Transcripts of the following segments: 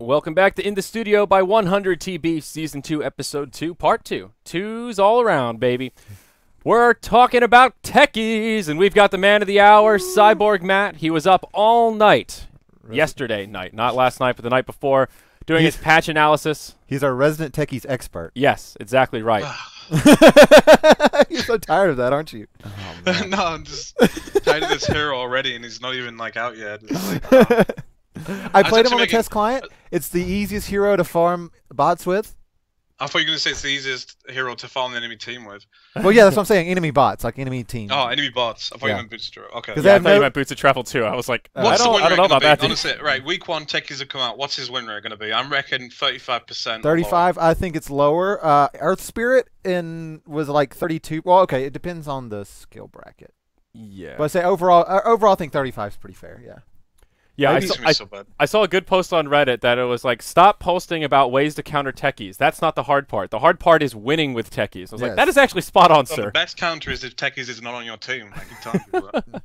Welcome back to In the Studio by 100 TB, Season 2, Episode 2, Part 2. Twos all around, baby. We're talking about techies, and we've got the man of the hour, Cyborg Matt. He was up all night, yesterday night, not last night, but the night before, doing his patch analysis. He's our resident techies expert. Yes, exactly right. You're so tired of that, aren't you? Oh, no, I'm just tired of this hero already, and he's not even like out yet. It's like, I played him on the test client. It's the easiest hero to farm bots with. I thought you were going to say it's the easiest hero to farm the enemy team with. Well, yeah, that's what I'm saying. Enemy bots, like enemy team. Oh, enemy bots. I thought you meant boots of travel. Okay. Yeah, I thought you meant boots of travel too. I was like, I don't know about that. Honestly, right, week 1 techies have come out. What's his win rate going to be? I'm reckoning 35%. 35. I think it's lower. Earth Spirit was like 32. Well, okay, it depends on the skill bracket. Yeah. But I say overall, I think 35 is pretty fair. Yeah. Yeah, I saw a good post on Reddit that it was like, stop posting about ways to counter techies. That's not the hard part. The hard part is winning with techies. I was like, that is actually spot on, sir. The best counter is if techies is not on your team. I can tell you that.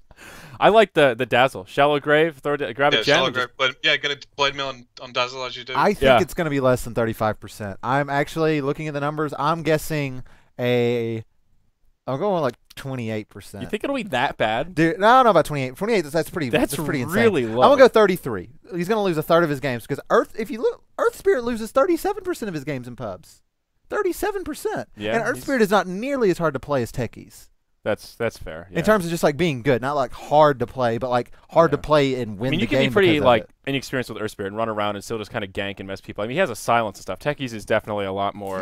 I like the Dazzle. Shallow Grave, grab a gem. Shallow Grave. Get a Blade Mill on Dazzle as you do. I think it's going to be less than 35%. I'm actually looking at the numbers. I'm guessing I'm going like 28%. You think it'll be that bad? Dude, no, I don't know about 28. 28, that's pretty insane. Really low. I'm going to go 33. He's going to lose a third of his games because Earth Spirit loses 37% of his games in pubs. 37%. Yeah, and Earth Spirit is not nearly as hard to play as techies. That's fair. Yeah. In terms of just like being good, not like hard to play, but like hard to play and win the game. You can be pretty like inexperienced with Earth Spirit and run around and still just kind of gank and mess people. I mean, he has a silence and stuff. Techies is definitely a lot more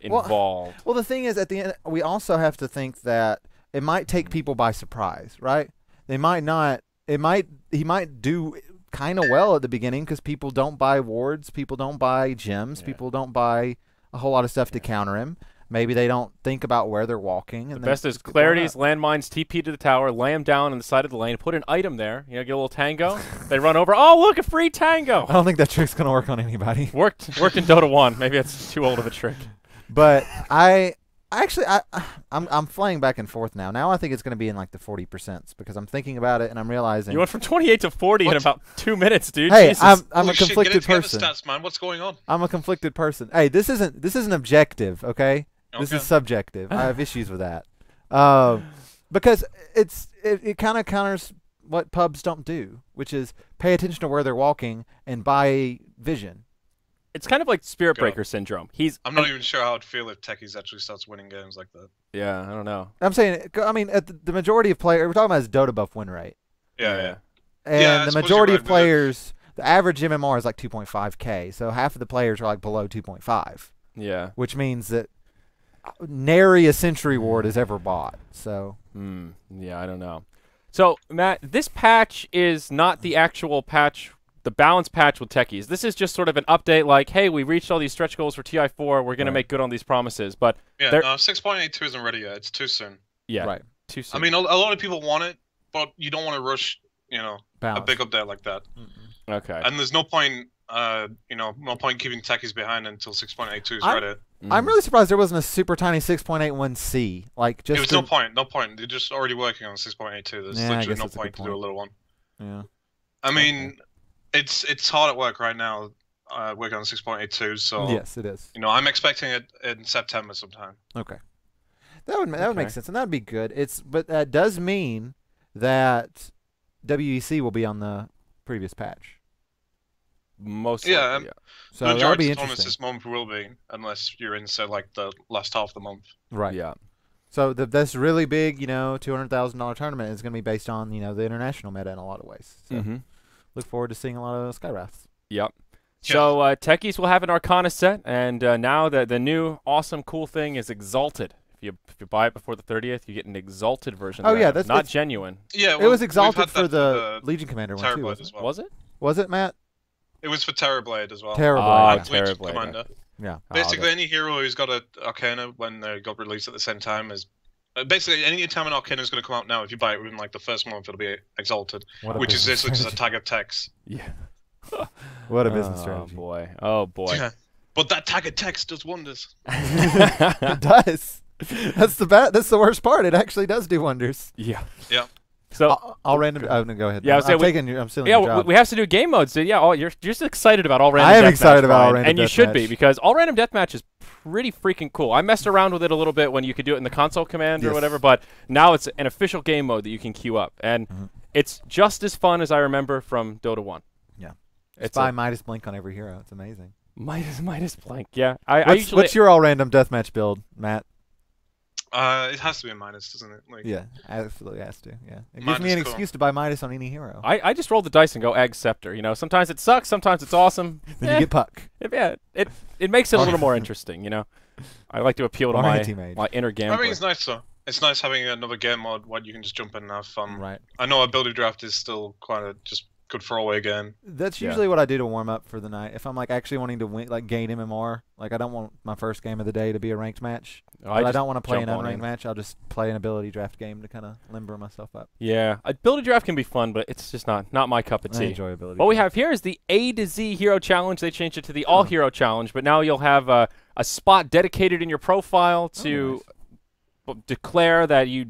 involved. Well, the thing is, at the end, we also have to think that it might take people by surprise, right? They might not. He might do kind of well at the beginning because people don't buy wards, people don't buy gems, people don't buy a whole lot of stuff to counter him. Maybe they don't think about where they're walking. And the best is clarities, landmines, TP to the tower, lay them down on the side of the lane, put an item there, get a little tango. They run over. Oh, look, a free tango. I don't think that trick's going to work on anybody. Worked in Dota 1. Maybe that's too old of a trick. But I'm flying back and forth now. Now I think it's going to be in like the 40% because I'm thinking about it and I'm realizing. You went from 28 to 40 in about 2 minutes, dude. Hey, Jesus. I'm a conflicted person. Get the stats, man. What's going on? I'm a conflicted person. Hey, this isn't objective, okay? This is subjective. I have issues with that. Because it kind of counters what pubs don't do, which is pay attention to where they're walking and buy vision. It's kind of like Spirit Breaker syndrome. I'm not even sure how I'd feel if techies actually starts winning games like that. Yeah, I don't know. I'm saying, the majority of players, we're talking about his Dota buff win rate. Yeah. And the majority of players, the average MMR is like 2.5K, so half of the players are like below 2.5. Yeah. Which means that nary a Century Ward is ever bought. So. Yeah, I don't know. So, Matt, this patch is not the actual patch, the balance patch with techies. This is just sort of an update like, hey, we reached all these stretch goals for TI4. We're going to make good on these promises. But yeah, no, 6.82 isn't ready yet. It's too soon. Yeah, right. Too soon. I mean, a lot of people want it, but you don't want to rush, balance. a big update like that. Okay. And there's no point, no point keeping techies behind until 6.82 is ready. I'm really surprised there wasn't a super tiny 6.81C. Like just. There was no point. They're just already working on 6.82. There's literally no point to do a little one. Yeah. I mean, it's hard at work right now, working on 6.82. So yes, it is. I'm expecting it in September sometime. Okay. That would make sense, and that would be good. But that does mean that WEC will be on the previous patch. Most likely, yeah. So that'll be interesting. This month will be, unless you're in, say, like the last half of the month. Right. Yeah. So this really big, $200,000 tournament is going to be based on, the international meta in a lot of ways. So look forward to seeing a lot of Skywraths. Yep. So techies will have an Arcana set, and now the new awesome cool thing is Exalted. If you buy it before the 30th, you get an Exalted version. Oh, yeah, that's not genuine. Yeah, it was Exalted for the Legion Commander one too. Was it? Was it, Matt? It was for Terrorblade as well. Terrorblade. Terrorblade. Commander. Yeah. Basically, any hero who's got an Arcana when they got released at the same time is basically any time an Arcana is going to come out now. If you buy it within like the first month, it'll be Exalted, which is just a tag of text. Yeah. What a business strategy. Oh boy. Yeah. But that tag of text does wonders. It does. That's the worst part. It actually does do wonders. Yeah. Yeah. So all random. Oh, no, go ahead. Yeah, I'm stealing your yeah, job. we have to do game modes. So yeah, you're just excited about all random. I am deathmatch, excited about all Brian, random and you deathmatch. should be, because all random deathmatch is pretty freaking cool. I messed around with it a little bit when you could do it in the console command or whatever, but now it's an official game mode that you can queue up, and it's just as fun as I remember from Dota 1. Yeah, it's buy Midas Blink on every hero. It's amazing. Midas Blink. Yeah, What's your all random deathmatch build, Matt? It has to be a Midas, doesn't it? Like, Yeah, absolutely has to. Yeah, it gives Midas me an cool. excuse to buy Midas on any hero. I just roll the dice and go Egg Scepter. You know, sometimes it sucks, sometimes it's awesome. Then you get Puck. Yeah, it makes it a little more interesting. You know, I like to appeal to my inner gambler. I mean, it's nice though. It's nice having another game mode where you can just jump in and have fun. Right. I know ability draft is still quite a just good throwaway game. That's usually what I do to warm up for the night. If I'm like actually wanting to win, like gain MMR, like I don't want my first game of the day to be a ranked match. But I don't want to play an unranked match. I'll just play an ability draft game to kind of limber myself up. Yeah, ability draft can be fun, but it's just not my cup of tea. I enjoy ability. What we have here is the A to Z Hero Challenge. They changed it to the All Hero Challenge, but now you'll have a spot dedicated in your profile to declare that you've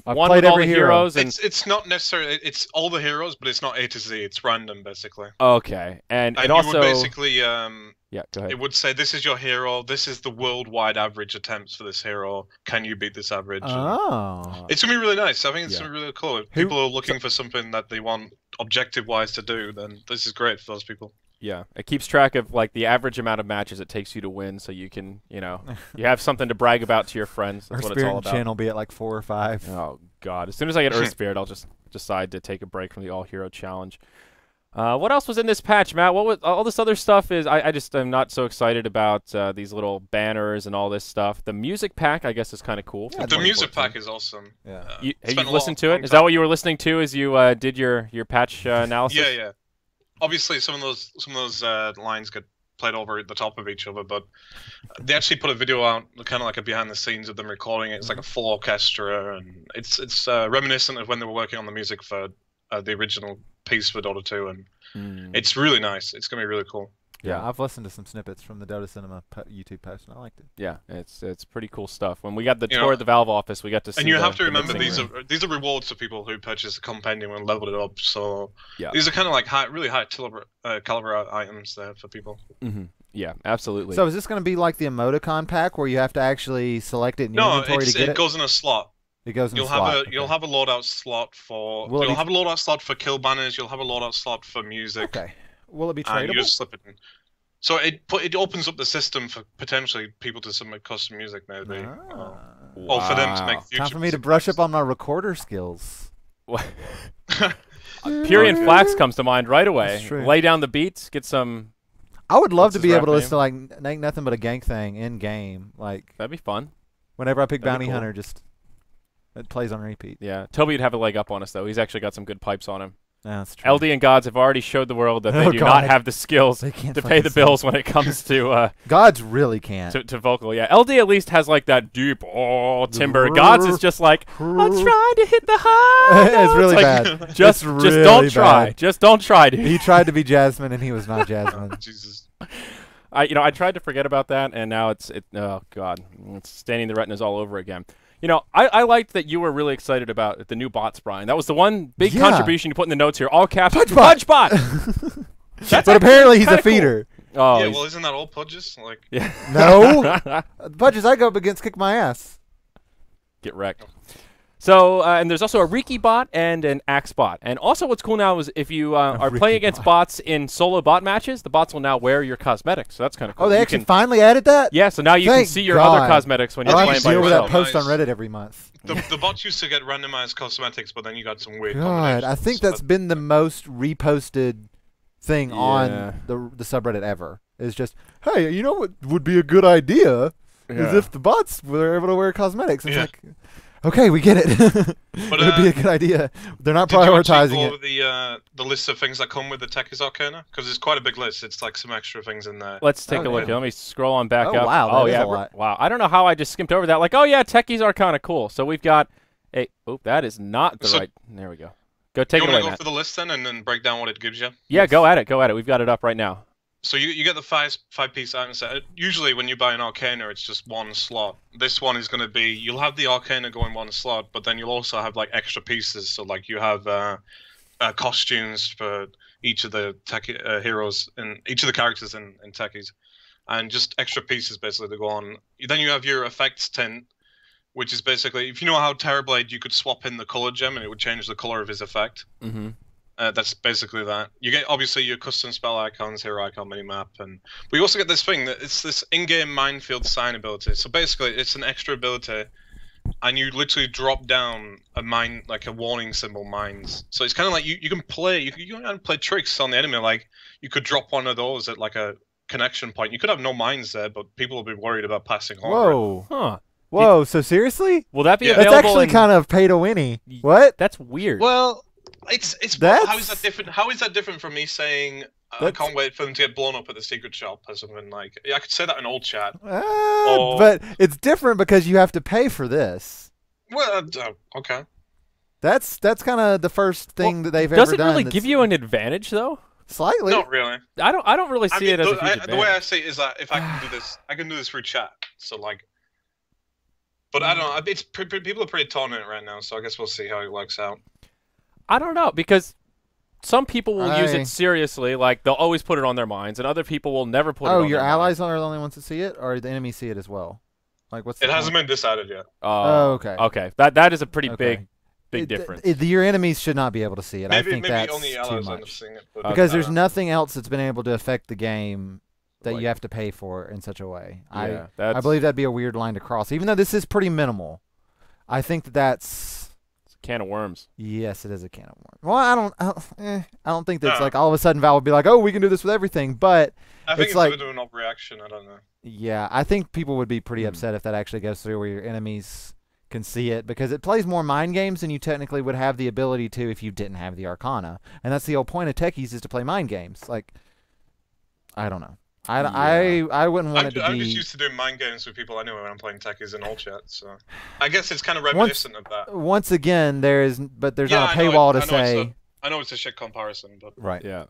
won with all the heroes. And it's not necessarily it's all the heroes, but it's not A to Z. It's random basically. Okay, and it you also would basically yeah, go ahead. It would say this is your hero. This is the worldwide average attempts for this hero. Can you beat this average? Oh, it's gonna be really nice. I think it's gonna be really cool. If people are looking for something that they want objective-wise to do, then this is great for those people. Yeah, it keeps track of like the average amount of matches it takes you to win, so you can, you have something to brag about to your friends. That's what it's all about. Channel be at like 4 or 5. Oh God! As soon as I get Earth Spirit, I'll just decide to take a break from the All Hero Challenge. What else was in this patch, Matt? What was all this other stuff? I just am not so excited about these little banners and all this stuff. The music pack, I guess, is kind of cool. Yeah, the music pack is awesome. Yeah. Have you listened to it? Is that what you were listening to as you did your patch analysis? Yeah, yeah. Obviously, some of those lines get played over at the top of each other, but they actually put a video out, kind of like a behind the scenes of them recording it. It's like a full orchestra, and it's reminiscent of when they were working on the music for the original piece for Dota 2, and it's really nice. It's gonna be really cool. Yeah, I've listened to some snippets from the Dota Cinema YouTube post, and I liked it. Yeah, it's pretty cool stuff. When we got the tour of the Valve office, we got to see. And you have to remember these are rewards for people who purchase the compendium and leveled it up. So these are kind of like really high caliber items there for people. Yeah, absolutely. So is this going to be like the emoticon pack where you have to actually select it in your inventory to get it? No, it goes in a slot. It goes in a slot. You'll have a loadout slot for. You'll have a loadout slot for kill banners. You'll have a loadout slot for music. Okay. Will it be tradable? You just slip it in. So it opens up the system for potentially people to submit custom music, maybe, or for them to make future. Time for me to brush up on my recorder skills. Pyrian Flax comes to mind right away. Lay down the beats, get some. I would love to be able to listen to like Ain't Nothing But a Gank Thing in game. Like that'd be fun. Whenever I pick Bounty Hunter, just it plays on repeat. Yeah, Toby would have a leg up on us though. He's actually got some good pipes on him. Yeah, that's true. LD and Gods have already showed the world that they do not have the skills to pay the bills when it comes to Gods really can't to vocal. Yeah, LD at least has like that deep timber. Gods is just like I'm trying to hit the high. It's really bad. Just don't try. Just don't try, dude. He tried to be Jasmine and he was not Jasmine. Jesus. I tried to forget about that, and now oh God, it's staining the retinas all over again. I liked that you were really excited about the new bots, Brian. That was the one big contribution you put in the notes here. All caps. Pudge bot. But apparently he's a feeder. Cool. Oh, yeah, well, isn't that all Pudges? Like, yeah. No. The Pudges I go up against kick my ass. Get wrecked. So, and there's also a Riki bot and an Axe bot. And also what's cool now is if you are playing against bots in solo bot matches, the bots will now wear your cosmetics. So that's kind of cool. Oh, they actually finally added that? Yeah, so now you can see your other cosmetics when you're playing by yourself. That post on Reddit every month. The bots used to get randomized cosmetics, but then you got some weird combinations. I think that's been the most reposted thing on the subreddit ever. It's just, hey, you know what would be a good idea is if the bots were able to wear cosmetics. It's like, okay, we get it. But it would be a good idea. They're not prioritizing it. The list of things that come with the Techies Arcana? Because it's quite a big list. It's like some extra things in there. Let's take a look. Let me scroll on back up. Wow, oh, yeah. Wow. I don't know how I just skimmed over that. Like, oh, yeah, Techies Arcana. Cool. So we've got a... Oh, that is not the right... There we go. Go take it away, You want to go for the list then and then break down what it gives you? Yeah, go at it. Go at it. We've got it up right now. So you get the five-piece item set. Usually when you buy an Arcana, it's just one slot. This one is going to be, you'll have the Arcana go in one slot, but then you'll also have like extra pieces. So like you have costumes for each of the heroes and each of the characters in Techies, and just extra pieces basically to go on. Then you have your effects tint, which is basically, if you know how Terrorblade, you could swap in the color gem and it would change the color of his effect. Mm-hmm. That's basically that. You get obviously your custom spell icons, hero icon, minimap, and we also get this thing that it's this in-game minefield sign ability. So basically, it's an extra ability, and you literally drop down a mine, like a warning symbol, mines. So it's kind of like you can play tricks on the enemy. Like you could drop one of those at like a connection point. You could have no mines there, but people will be worried about passing over. Whoa. Huh. Whoa, so seriously? Will that be Yeah. That's available? actually kind of pay to winny. What? That's weird. Well, it's That's- how is that different? How is that different from me saying I can't wait for them to get blown up at the secret shop or something like? Yeah, I could say that in old chat. But it's different because you have to pay for this. Well, okay. That's kind of the first thing that they've does ever it done. really that's- give you an advantage though? Slightly. Not really. I don't really see it as a huge advantage. The way I see it is that if I can do this, I can do this through chat. So like, but I don't know. It's people are pretty torn in it right now, so I guess we'll see how it works out. I don't know, because some people will use I- it seriously, like they'll always put it on their minds, and other people will never put it Oh, on your their allies are the only ones that see it, or the enemies see it as well? Like, what's It the hasn't point? been decided yet. Oh, okay. Okay, that is a pretty Okay. big difference. Your enemies should not be able to see it. I think Maybe that's only too allies end up much. seeing it. But Because I there's don't know. nothing else that's been able to affect the game that Like- you have to pay for in such a way. Yeah, I that's believe that'd be a weird line to cross, even though this is pretty minimal. I think that's it's a can of worms. yes, it is a can of worms. Well, I don't think that's No. like all of a sudden Valve would be like, oh, we can do this with everything. But I think it's it's like- a bit of an overreaction. I don't know. yeah, I think people would be pretty upset if that actually goes through where your enemies can see it, because it plays more mind games than you technically would have the ability to if you didn't have the Arcana. And that's the whole point of Techies, is to play mind games. Like, I don't know. I wouldn't want it to I'm be. just used to doing mind games with people anyway when I'm playing Techies in all chat, so I guess it's kind of reminiscent of that. Once again, there's not a I know paywall to I know say. I know it's a shit comparison, but Right. Yeah.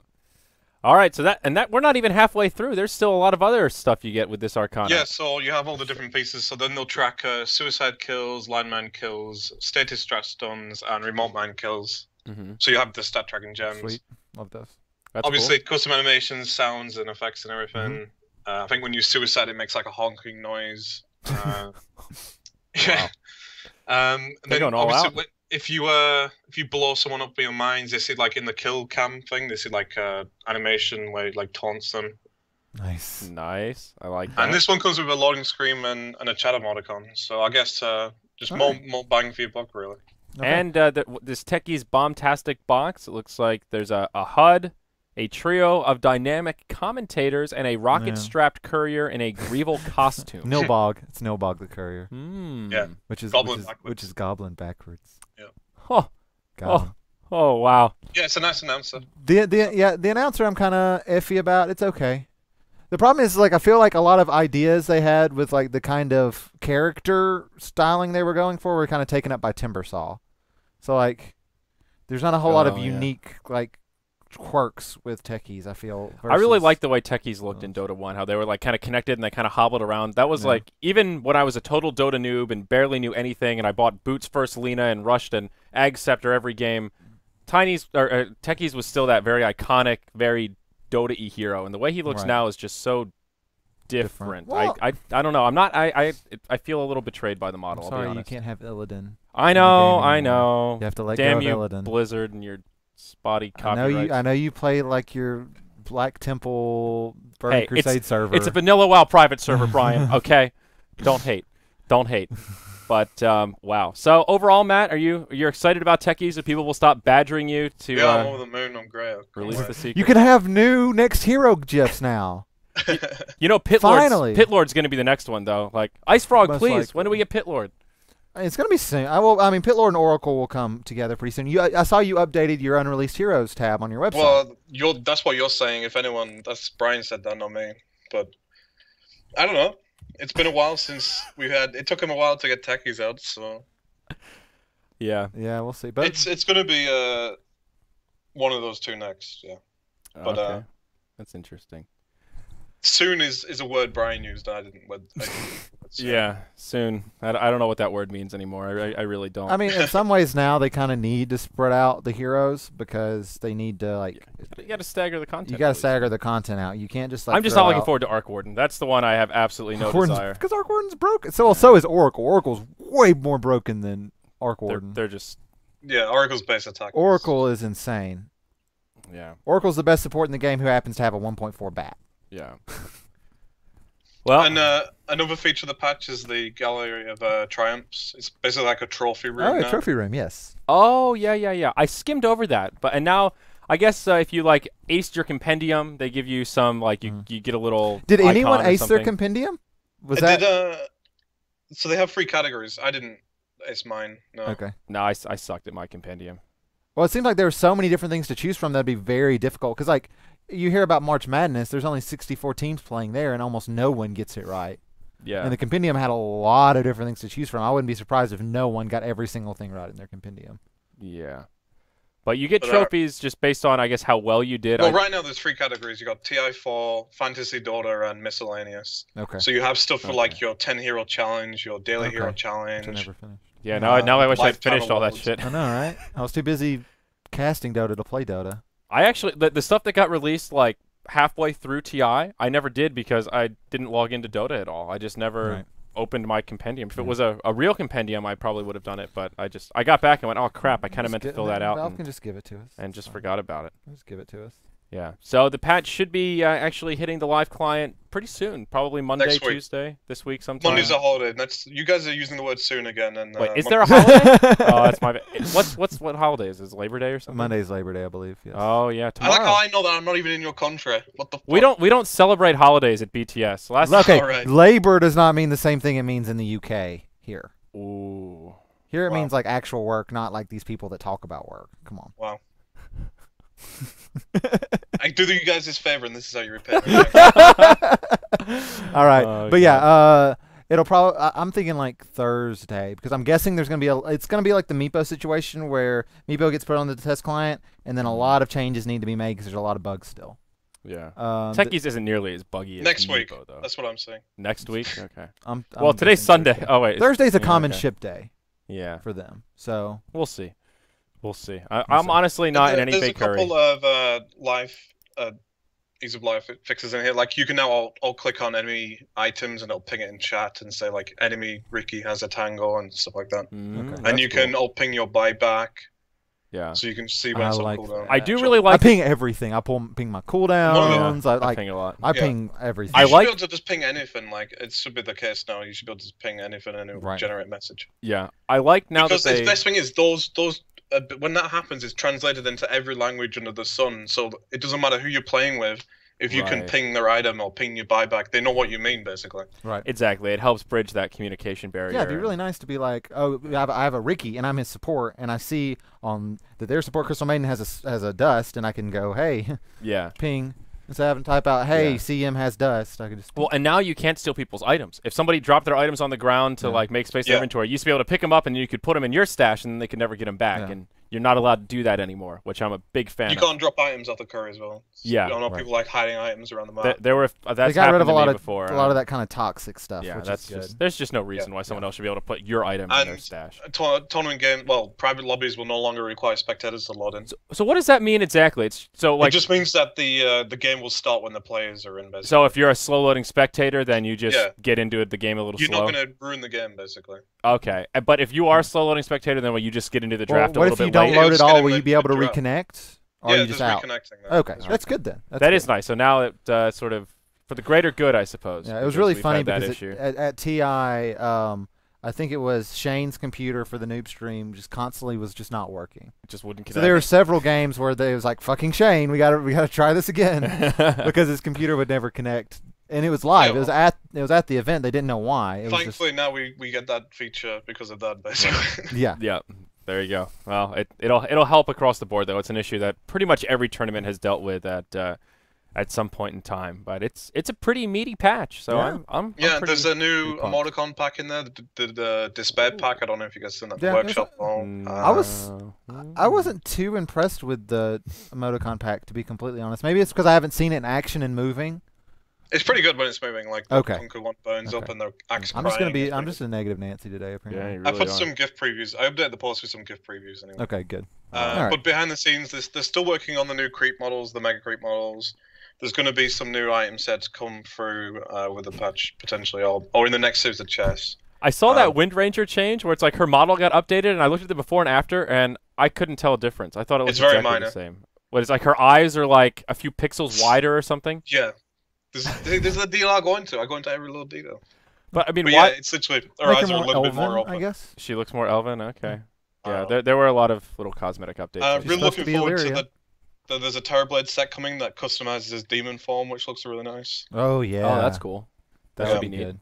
All right, so that we're not even halfway through. There's still a lot of other stuff you get with this Arcana. yeah. So you have all the different pieces. So then they'll track suicide kills, lineman kills, status strat stuns, and remote mine kills. Mm-hmm. So you have the stat tracking gems. Sweet. Love those. That's Obviously, custom animations, sounds, and effects and everything. Mm-hmm. I think when you suicide, it makes like a honking noise. Yeah. And They're then going all obviously, out. if you blow someone up with your mines, they see like in the kill cam thing, they see like animation where it like taunts them. Nice. cool. Nice. I like that. And this one comes with a loading screen and a chat emoticon. So I guess just Alright. more bang for your buck, really. Okay. And this Techies Bombtastic box, it looks like there's a HUD, a trio of dynamic commentators, and a rocket-strapped courier in a Grievel costume. Nilbog. It's Nilbog the courier, Hmm. Yeah. which is Goblin which backwards. is Goblin backwards. Oh, Goblin. oh, wow. Yeah, it's a nice announcer. The announcer I'm kind of iffy about. It's okay. The problem is, like, I feel like a lot of ideas they had with like the kind of character styling they were going for were kind of taken up by Timbersaw. So like, there's not a whole lot of Oh, yeah. unique like quirks with Techies, I feel. I really versus- like the way Techies looked in Dota 1, how they were like kind of connected and they kind of hobbled around. That was Yeah. like, even when I was a total Dota noob and barely knew anything, and I bought Boots first Lena and rushed an Ag Scepter every game, Techies was still that very iconic, very Dota-y hero, and the way he looks Right. now is just so different. Well- I don't know. I feel a little betrayed by the model. I'll be Sorry, you honest. can't have Illidan. I in the know, game I anymore. know. You have to let Damn go you, of Illidan. Blizzard, and your spotty I know copyrights. you. I know you play like your Black Temple Burning Hey, Crusade server. It's a vanilla WoW private server, Brian. Okay, don't hate, But wow. So overall, Matt, you're excited about Techies? If people will stop badgering you to Yeah, I'm over the moon. I'm great. release the secret. You can have new next hero gifs now. You know, Finally. Pitlord's going to be the next one, though. Like Ice Frog, Most please. likely. When do we get Pitlord? It's gonna be soon. I mean, Pitlord and Oracle will come together pretty soon. I saw you updated your unreleased heroes tab on your website. Well, that's what you're saying. If anyone, that's Brian said that, not me. But I don't know. It's been a while since we had. It took him a while to get Techies out, so Yeah. Yeah, we'll see. But it's gonna be one of those two next. Yeah. But, Okay. That's interesting. Soon is a word Brian used. I didn't. Yeah, soon. I don't know what that word means anymore. I really don't. I mean, in some ways now they kind of need to spread out the heroes because they need to like. You got to stagger the content. You got to at least. stagger the content out. You can't just like. I'm just throw not looking out- forward to Arc Warden. That's the one I have absolutely no desire. because Arc Warden's broken. So is Oracle. Oracle's way more broken than Arc Warden. They're just Yeah, Oracle's base attack. Oracle is insane. yeah. Oracle's the best support in the game who happens to have a 1.4 bat. Yeah. Well, And another feature of the patch is the Gallery of Triumphs. It's basically like a trophy room. Oh, a now. trophy room, yes. oh yeah. I skimmed over that, and now I guess if you like aced your compendium, they give you some like you get a little. Did icon anyone or ace their something. compendium? Was It that did, so they have 3 categories. I didn't ace mine. No. okay? No, I sucked at my compendium. Well, it seems like there were so many different things to choose from that'd be very difficult. Because like you hear about March Madness, there's only 64 teams playing there, and almost no one gets it right. Yeah. And the compendium had a lot of different things to choose from. I wouldn't be surprised if no one got every single thing right in their compendium. Yeah. But you get But, trophies just based on, I guess, how well you did. Well, right now there's 3 categories. You got TI4, Fantasy Dota, and Miscellaneous. Okay. So you have stuff for Okay. like your 10 hero challenge, your daily hero Okay. Which I challenge. never finished. Yeah, now I wish I'd Lifetime finished all that awards. shit. I know, right? I was too busy casting Dota to play Dota. I actually the stuff that got released like halfway through TI, I never did because I didn't log into Dota at all. I just never Right. opened my compendium. If it was a real compendium, I probably would have done it, but I got back and went, "Oh crap, I kind of meant to fill that out." Valve can just give it to us. and It's just fine. forgot about it. Just give it to us. Yeah. So the patch should be actually hitting the live client pretty soon, probably Monday, Next week. Tuesday, this week sometime. Monday's a holiday. That's you guys are using the word soon again. And Wait, is Mon- there a holiday? Oh, that's my. What holiday is? Is it Labor Day or something? Monday's Labor Day, I believe. Yes. Oh yeah, I tomorrow. like how I know that I'm not even in your country. What the fuck? we don't celebrate holidays at BTS. Last Okay, Alright. labor does not mean the same thing it means in the UK here. Ooh. Here it Wow. means like actual work, not like these people that talk about work. Come on. Wow. I do you guys this favor, and this is how you repay me. All right, Oh, but yeah, it'll probably. I'm thinking like Thursday because I'm guessing there's gonna be it's gonna be like the Meepo situation where Meepo gets put on the test client, and then a lot of changes need to be made because there's a lot of bugs still. Yeah. Th- Techies isn't nearly as buggy as Next week. Meepo, though. That's what I'm saying. Next week? Okay. I'm Well, today's guessing Sunday. Thursday. Oh, wait. Thursday's a yeah, common okay. ship day Yeah. for them, so We'll see. We'll see. I'm see. honestly not in any There's big a couple hurry. of ease of life fixes in here. Like you can now all click on enemy items and it'll ping it in chat and say like enemy Ricky has a tango and stuff like that. Mm, Okay. And you that's can all ping your buyback, Yeah. so you can see when I it's on like cooldown. that. I do really like I ping everything. I ping my cooldowns. I ping a lot. I Yeah. ping everything. You I should like- be able to just ping anything. Like it should be the case now. You should be able to just ping anything and it will Right. generate message. Yeah. I like now Because that the they. best thing is those when that happens, it's translated into every language under the sun. So it doesn't matter who you're playing with. If you can Right. ping their item or ping your buyback, they know what you mean basically. Right. Exactly. It helps bridge that communication barrier. Yeah, it'd be really nice to be like, oh, I have a Ricky and I'm his support, and I see on that their support Crystal Maiden has a dust, and I can go, hey, Yeah. ping, instead of having to type out, hey, Yeah. CM has dust. I could just Well, and now you can't steal people's items. If somebody dropped their items on the ground to Yeah. like make space in Yeah. inventory, you used to be able to pick them up and you could put them in your stash, and then they could never get them back. Yeah. And you're not allowed to do that anymore, which I'm a big fan You of. can't drop items off the curry as well. Yeah, I don't know right. people like hiding items around the map. There were they that's got rid happened of a to lot me of before. that kind of toxic stuff. Yeah, which that's is good. just there's just no reason why someone else should be able to put your item in their And stash. Tournament game, well, private lobbies will no longer require spectators to log in. So what does that mean exactly? It's so It like just means that the game will start when the players are in. Basically, so if you're a slow loading spectator, then you just Yeah. get into the game a little you're slow. not going to ruin the game basically. Okay, but if you are a slow loading spectator, then will you just get into the Well, draft a what little if you bit don't late? load It's at all? gonna Will you make be able to the draft. reconnect? Or are Yeah, you just there's out? reconnecting there. Okay, that's good then. That's That good. is nice. So now it sort of for the greater good, I suppose. Yeah, it was because really we've funny had that because issue. at TI, I think it was Shane's computer for the noob stream just constantly was just not working. It just wouldn't So connect. there were several games where they was like, "Fucking Shane, we gotta try this again," because his computer would never connect, and it was live. Yeah, It was at the event. They didn't know why. It was just Thankfully, now we get that feature because of that, basically. yeah. Yeah, there you go. Well, it'll help across the board though. It's an issue that pretty much every tournament has dealt with at some point in time. But it's a pretty meaty patch. So Yeah. I'm Yeah, pretty, there's a new pretty pumped. emoticon pack in there, the Despair pack. I don't know if you guys seen that Yeah, workshop. I was- I wasn't too impressed with the emoticon pack, to be completely honest. Maybe it's because I haven't seen it in action and moving. It's pretty good when it's moving. Like the Okay. Kunkka one burns up Okay. and the axe. I'm just gonna crying. be. It's I'm pretty just a negative Nancy today, Yeah, apparently. you I really put are. some GIF previews. I updated the post with some GIF previews anyway. Okay, good. Alright. But behind the scenes, they're still working on the new creep models, the mega creep models. There's going to be some new item sets come through with a patch potentially, or in the next series of chess. I saw that Wind Ranger change where it's like her model got updated, and I looked at the before and after, and I couldn't tell a difference. I thought it was It's very exactly minor. the same. What is like her eyes are like a few pixels wider or something? Yeah, there's a deal I go into. I go into every little detail. But I mean, But why? yeah, it's literally her Make eyes her are a more little elven, bit more open. I guess. She looks more elven. Okay. Yeah, Uh, there were a lot of little cosmetic updates. Really supposed looking to be forward Illyria. to there's a Terrorblade set coming that customizes his demon form, which looks really nice. Oh yeah. Oh, that's cool. That Yeah. would be neat. good.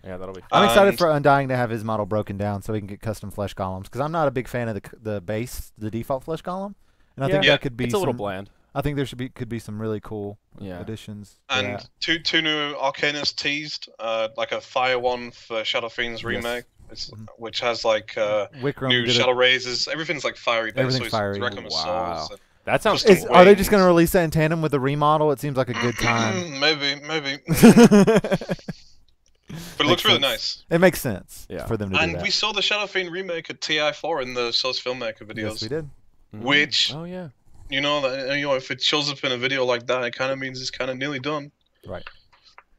Yeah, that'll be fun. I'm excited And- for Undying to have his model broken down so he can get custom flesh golems because I'm not a big fan of the base, the default flesh golem, and I think Yeah. that could be It's a little some- bland. I think there could be some really cool Yeah. additions. to And that. two new Arcanus teased, like a fire one for Shadow Fiends Yes. remake, Mhm. which has like Wicram new did Shadow Razors. Everything's like fiery based. Everything's so fiery. Requiem of Wow. Souls. That sounds Custom cool. Are they just wings. going to release that in tandem with the remodel? It seems like a good time. Maybe. But it Makes looks really sense. nice. It makes sense Yeah. for them to do And that. we saw the Shadow Fiend remake at TI4 in the Source Filmmaker videos. Yes, we did. Which, Oh yeah. if it shows up in a video like that, it kind of means it's kind of nearly done. Right.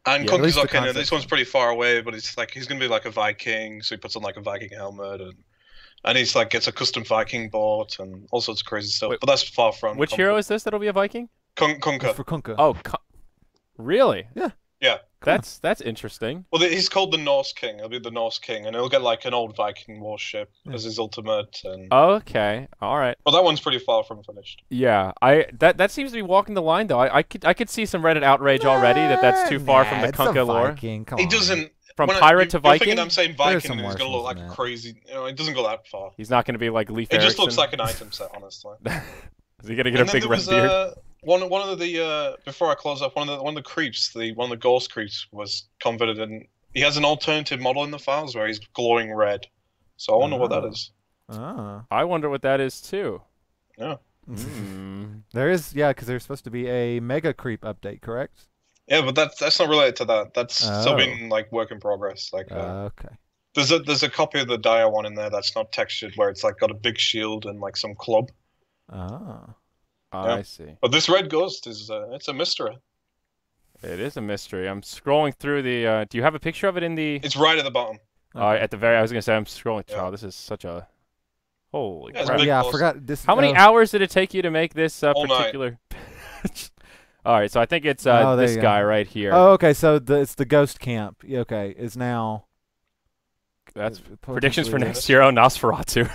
And Yeah, at least Kunkka's the okay. This concept. one's pretty far away, but it's like he's gonna be like a Viking, so he puts on like a Viking helmet, and he's like gets a custom Viking boat and all sorts of crazy stuff. Wait, but that's far from. Which hero is this that'll be a Viking? Kunkka. For Kunkka. Oh, really? Yeah. Yeah. That's interesting. Well, he's called the Norse King. He'll be the Norse King, and he'll get like an old Viking warship as his ultimate. And Okay. All right. well, that one's pretty far from finished. Yeah. That seems to be walking the line though. I could see some Reddit outrage already that's too far from the it's a Kunkka lore. Viking. Come He on. doesn't. From when pirate to you're Viking. thinking I'm saying There's Viking, some and he's worse gonna look ones like than a that. crazy. It doesn't go that far. He's not going to be like Leif It just Erikson. looks like an item set, honestly. Is he going to get And a then big there red was beard? one of the before I close up, one of the creeps, one of the ghost creeps was converted, and he has an alternative model in the files where he's glowing red. So I wonder what that Oh. is. Ah. I wonder what that is too. Yeah. Hmm. There is, yeah, because there's supposed to be a mega creep update, correct? Yeah, but that's not related to that. That's still Oh. being like work in progress. Like Okay. there's a copy of the Dire one in there that's not textured, where it's like got a big shield and like some club. Ah. I see. But this red ghost is it's a mystery. It is a mystery. I'm scrolling through the. Do you have a picture of it in the? It's right at the bottom. At the very. I was gonna say I'm scrolling. Yeah. Oh, this is such a. Holy Yeah, it's crap! big Yeah, I boss. forgot this. How many hours did it take you to make this All night. particular? All right, so I think it's Oh, there this you guy go. right here. Oh, okay. So it's the ghost camp. Yeah, okay, is now. That's potentially predictions for this. next year. Oh, Nosferatu.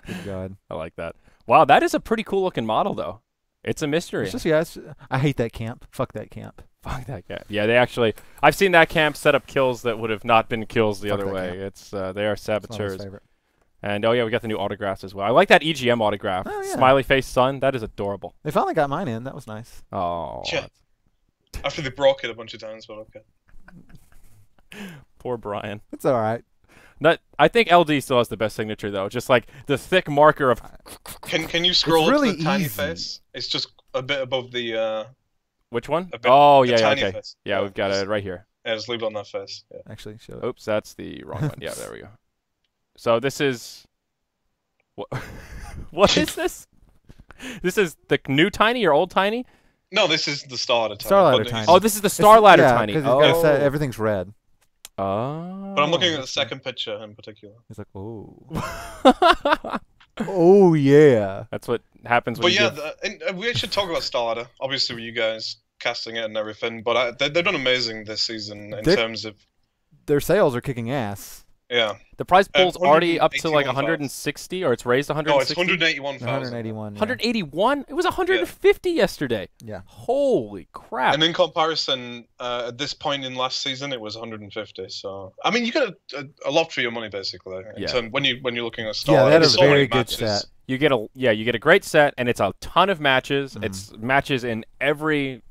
Good God. I like that. Wow, that is a pretty cool looking model, though. It's a mystery. It's just, yeah, I hate that camp. Fuck that camp. Fuck that guy. Yeah, they actually. I've seen that camp set up kills that would have not been kills the Fuck other that way. camp. It's they are It's not his saboteurs. favorite. And oh yeah, we got the new autographs as well. I like that EGM autograph. Oh, yeah. Smiley face sun. That is adorable. They finally got mine in. That was nice. Oh, Yeah. After they broke it a bunch of times, but okay. poor Brian. It's all right. I think LD still has the best signature though. Just like the thick marker of. Can you scroll really up to the tiny easy. face? It's just a bit above the Which one? a bit- Oh the yeah, tiny okay. face. Yeah, we've got just, it right here. Yeah, just leave it on that face. Yeah. Actually, show it. Oops, that's the wrong one. Yeah, there we go. So this is. What? What is this? This is the new Tiny or old Tiny? No, this is the Starladder Tiny. Starladder but Tiny. Oh, this is the Star Ladder yeah, Tiny. 'cause he's got a set, Oh. everything's red. Oh. But I'm looking at the second picture in particular. He's like, oh. Oh, yeah. That's what happens when But you yeah, give- we should talk about Starladder. Obviously, with you guys casting it and everything, but they've done amazing this season in They're- terms of Their sales are kicking ass. yeah. the prize pool's already up to like 181,000. 160, or it's raised to No, it's 160. 181,000. 181. Yeah. 181? It was 150 yesterday. Yeah. Holy crap. And in comparison, at this point in last season, it was 150. So I mean, you get a lot for your money basically. Yeah. When you're looking at Starladder. Yeah, they had a There's so many very good matches. set. You get a great set, and it's a ton of matches. Mhm. It's matches in every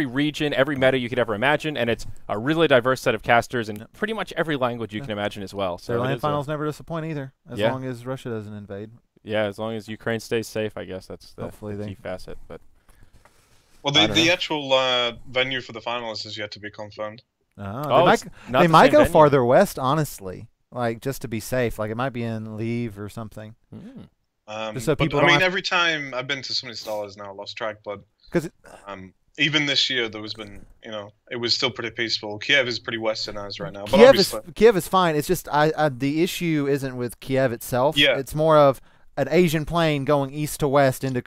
region, every meta you could ever imagine, and it's a really diverse set of casters in pretty much every language you Yeah. can imagine as well. So Their it land is finals never disappoint either, as Yeah. long as Russia doesn't invade. yeah, as long as Ukraine stays safe, I guess that's the Hopefully key they- facet. But Well, I don't the know. actual venue for the finalists is yet to be confirmed. Oh, they it's might not they the might same go venue. farther west, honestly, like just to be safe. Like it might be in Leave or something. Just so But people I don't mean, have- every time I've been to so many stars now, I lost track. But 'Cause even this year, there was been, it was still pretty peaceful. Kiev is pretty westernized right now, but obviously, Kiev is fine. It's just the issue isn't with Kiev itself. Yeah. It's more of an Asian plane going east to west into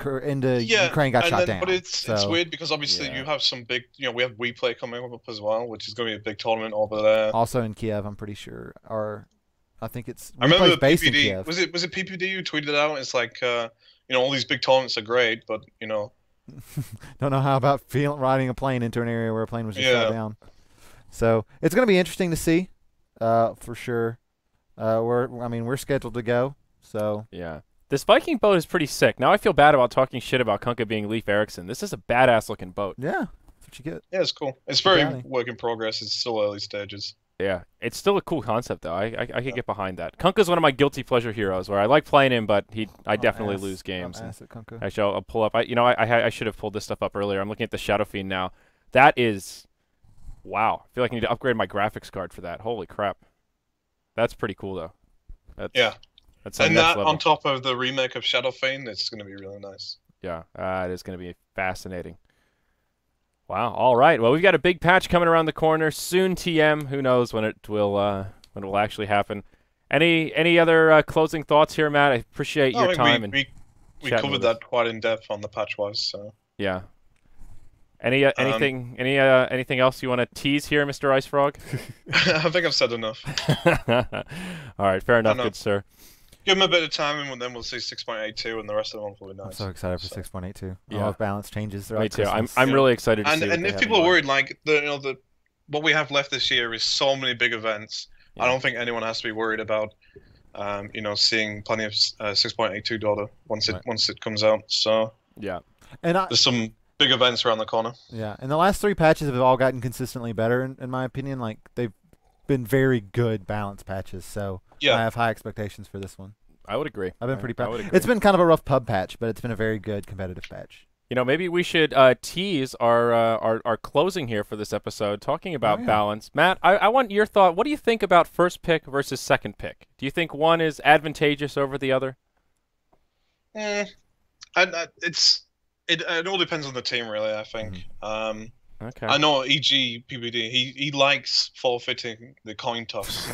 yeah, Ukraine got and shot then, down. but it's So, weird because obviously Yeah. you have some big, we have WePlay coming up as well, which is going to be a big tournament over there. also in Kiev, I'm pretty sure. Or I think it's I remember WePlay's based in PPD. Kiev. Was it PPD who tweeted out? It's like, all these big tournaments are great, but Don't know how about riding a plane into an area where a plane was just shot Yeah. down. So it's going to be interesting to see, for sure. We're scheduled to go. So Yeah. This Viking boat is pretty sick. Now I feel bad about talking shit about Kunkka being Leif Erikson. This is a badass looking boat. yeah, that's what you get. yeah, it's cool. It's very Got it. work in progress. It's still early stages. Yeah. It's still a cool concept though. I could get behind that. Kunkka's one of my guilty pleasure heroes where I like playing him, but I definitely lose games. I'm ass at Kunkka. Actually, I'll pull up. I should have pulled this stuff up earlier. I'm looking at the Shadow Fiend now. That is, wow. I feel like I need to upgrade my graphics card for that. Holy crap. That's pretty cool though. Yeah. That's And next that level. on top of the remake of Shadow Fiend, it's going to be really nice. Yeah, it is going to be fascinating. Wow. All right. Well, we've got a big patch coming around the corner soon. TM. Who knows when it will actually happen? Any other closing thoughts here, Matt? I appreciate your time and we chatting covered with us. that quite in depth on the patch-wise. So Yeah. Anything else you want to tease here, Mr. Ice Frog? I think I've said enough. All right. Fair enough, know. good sir. Give them a bit of time, and then we'll see 6.82, and the rest of the month will be nice. I'm so excited for So- 6.82. Yeah. I love balance changes throughout Me too. I'm Christmas. really excited to see. And what they if have people in are mind. worried, like the what we have left this year is so many big events. Yeah. I don't think anyone has to be worried about, seeing plenty of 6.82 data once it comes out. So Yeah. And there's some big events around the corner. yeah, and the last 3 patches have all gotten consistently better, in my opinion. Like they've been very good balance patches. So Yeah. I have high expectations for this one. I would agree. I've been pretty I proud. would agree. It's been kind of a rough pub patch, but it's been a very good competitive patch. Maybe we should tease our closing here for this episode, talking about yeah. balance. Matt, I want your thought. What do you think about first pick versus second pick? Do you think one is advantageous over the other? It all depends on the team, really. I think. Okay. I know EG PBD. He likes forfeiting the coin toss.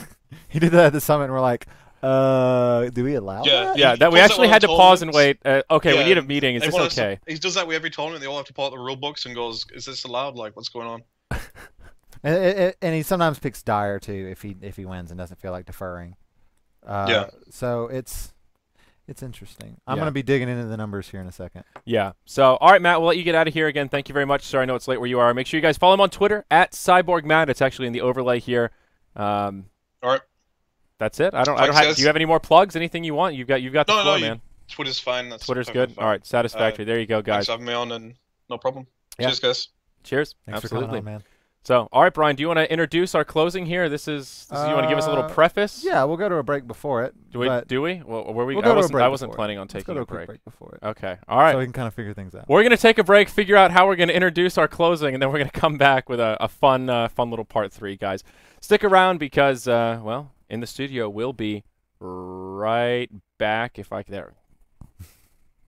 He did that at the summit, and we're like, do we allow Yeah, that? Yeah, He that we pulls that actually one had to on pause and tournaments. wait. Okay, we Yeah, need a meeting. Is this Everyone has to- okay? he does that with every tournament. They all have to pull out the rule books and goes, "Is this allowed? Like, what's going on?" And he sometimes picks Dyer too if he wins and doesn't feel like deferring. Yeah. So it's interesting. I'm Yeah. gonna be digging into the numbers here in a second. Yeah. So, all right, Matt, we'll let you get out of here again. Thank you very much, sir. I know it's late where you are. Make sure you guys follow him on Twitter at CyborgMatt. It's actually in the overlay here. All right. That's it. I don't Thanks, have. guys. Do you have any more plugs? Anything you want? You've got the No, floor, no, man. Twitter's fine. That's Twitter's perfectly good. fine. All right, satisfactory. There you go, Thanks guys. for having me on, and no problem. Yeah. Cheers, guys. Cheers. Thanks Absolutely. for coming on, man. So, all right, Brian, do you want to introduce our closing here? You want to give us a little preface? Yeah, we'll go to a break before it. Do we? but Well, were we? we'll I go to a wasn't. break I wasn't before it. planning on Let's go taking to a a quick break. break before it, Okay. All right. so we can kind of figure things out. We're going to take a break, figure out how we're going to introduce our closing, and then we're going to come back with a fun little part 3, guys. Stick around because, in the studio we'll be right back. If I there,